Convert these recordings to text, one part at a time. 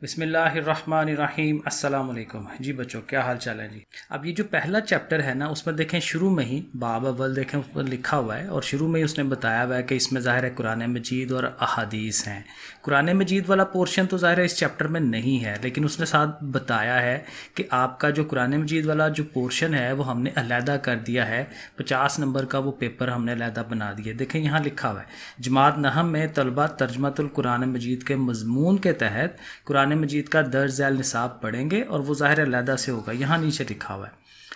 بسم اللہ الرحمن الرحیم، السلام علیکم جی بچوں، کیا حال چال ہے جی؟ اب یہ جو پہلا چیپٹر ہے نا، اس میں دیکھیں شروع میں ہی باب اول دیکھیں اس پر لکھا ہوا ہے، اور شروع میں ہی اس نے بتایا ہوا ہے کہ اس میں ظاہر ہے قرآن مجید اور احادیث ہیں۔ قرآن مجید والا پورشن تو ظاہر ہے اس چیپٹر میں نہیں ہے، لیکن اس نے ساتھ بتایا ہے کہ آپ کا جو قرآن مجید والا جو پورشن ہے وہ ہم نے علیحدہ کر دیا ہے، 50 نمبر کا وہ پیپر ہم نے علیحدہ بنا دیا۔ دیکھیں یہاں لکھا ہوا ہے، جماعت نہم میں طلبہ ترجمۃ القرآن مجید کے مضمون کے تحت قرآن مجید کا درج ذیل نصاب پڑھیں گے، اور وہ ظاہر علیحدہ سے ہوگا، یہاں نیچے لکھا ہوا ہے،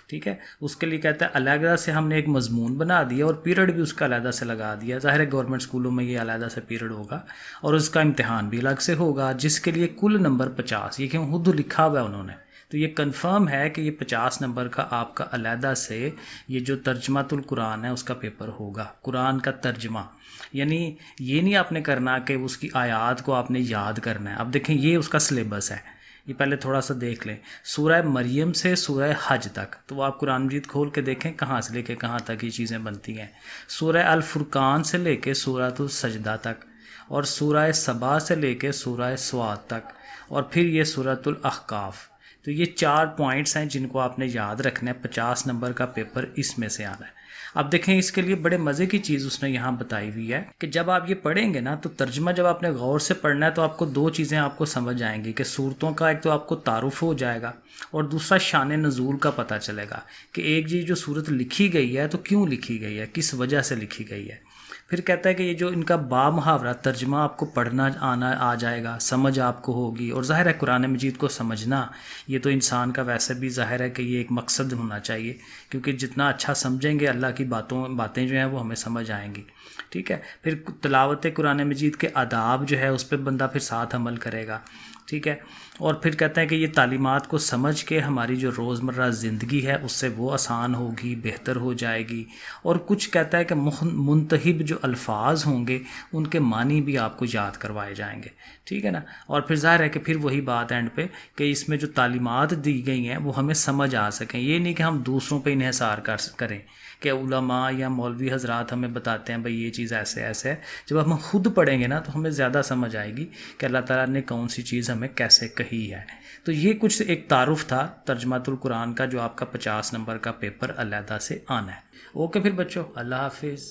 ٹھیک ہے۔ اس کے لیے کہتا ہے علیحدہ سے ہم نے ایک مضمون بنا دیا اور پیریڈ بھی اس کا علیحدہ سے لگا دیا۔ ظاہر ہے گورنمنٹ اسکولوں میں یہ علیحدہ سے پیریڈ ہوگا، اور اس کا امتحان بھی الگ سے ہوگا، جس کے لیے کل نمبر 50، یہ کہ خود لکھا ہوا ہے انہوں نے، تو یہ کنفرم ہے کہ یہ 50 نمبر کا آپ کا علیحدہ سے یہ جو ترجمۃ القرآن ہے اس کا پیپر ہوگا، قرآن کا ترجمہ۔ یعنی یہ نہیں آپ نے کرنا کہ اس کی آیات کو آپ نے یاد کرنا ہے۔ اب دیکھیں یہ اس کا سلیبس ہے، یہ پہلے تھوڑا سا دیکھ لیں، سورہ مریم سے سورہ حج تک، تو وہ آپ قرآن مجید کھول کے دیکھیں کہاں سے لے کے کہاں تک یہ چیزیں بنتی ہیں۔ سورہ الفرقان سے لے کے سورۃ السجدہ تک، اور سورہ سبا سے لے کے سورہ سواد تک، اور پھر یہ سورۃ الاحقاف۔ تو یہ 4 پوائنٹس ہیں جن کو آپ نے یاد رکھنا ہے، 50 نمبر کا پیپر اس میں سے آنا ہے۔ اب دیکھیں اس کے لیے بڑے مزے کی چیز اس نے یہاں بتائی ہوئی ہے کہ جب آپ یہ پڑھیں گے نا، تو ترجمہ جب آپ نے غور سے پڑھنا ہے تو آپ کو 2 چیزیں آپ کو سمجھ آئیں گی کہ صورتوں کا ایک تو آپ کو تعارف ہو جائے گا، اور دوسرا شان نزول کا پتہ چلے گا کہ ایک جی جو صورت لکھی گئی ہے تو کیوں لکھی گئی ہے، کس وجہ سے لکھی گئی ہے۔ پھر کہتا ہے کہ یہ جو ان کا با محاورہ ترجمہ آپ کو پڑھنا آ جائے گا، سمجھ آپ کو ہوگی، اور ظاہر ہے قرآن مجید کو سمجھنا یہ تو انسان کا ویسے بھی ظاہر ہے کہ یہ ایک مقصد ہونا چاہیے، کیونکہ جتنا اچھا سمجھیں گے اللہ کی باتیں جو ہیں وہ ہمیں سمجھ آئیں گی، ٹھیک ہے۔ پھر تلاوت قرآن مجید کے آداب جو ہے اس پہ بندہ پھر ساتھ عمل کرے گا، ٹھیک ہے۔ اور پھر کہتا ہے کہ یہ تعلیمات کو سمجھ کے ہماری جو روزمرہ زندگی ہے اس سے وہ آسان ہوگی، بہتر ہو جائے گی، اور کچھ کہتا ہے کہ منتخب جو الفاظ ہوں گے ان کے معنی بھی آپ کو یاد کروائے جائیں گے، ٹھیک ہے نا۔ اور پھر ظاہر ہے کہ پھر وہی بات اینڈ پہ کہ اس میں جو تعلیمات دی گئی ہیں وہ ہمیں سمجھ آ سکیں، یہ نہیں کہ ہم دوسروں پہ انحصار کریں کہ علماء یا مولوی حضرات ہمیں بتاتے ہیں بھئی یہ چیز ایسے ایسے ہے۔ جب ہم خود پڑھیں گے نا تو ہمیں زیادہ سمجھ آئے گی کہ اللہ تعالیٰ نے کون سی چیز ہمیں کیسے کہی ہے۔ تو یہ کچھ ایک تعارف تھا ترجمۃ القرآن کا، جو آپ کا 50 نمبر کا پیپر علیحدہ سے آنا ہے۔ اوکے پھر بچوں، اللہ حافظ۔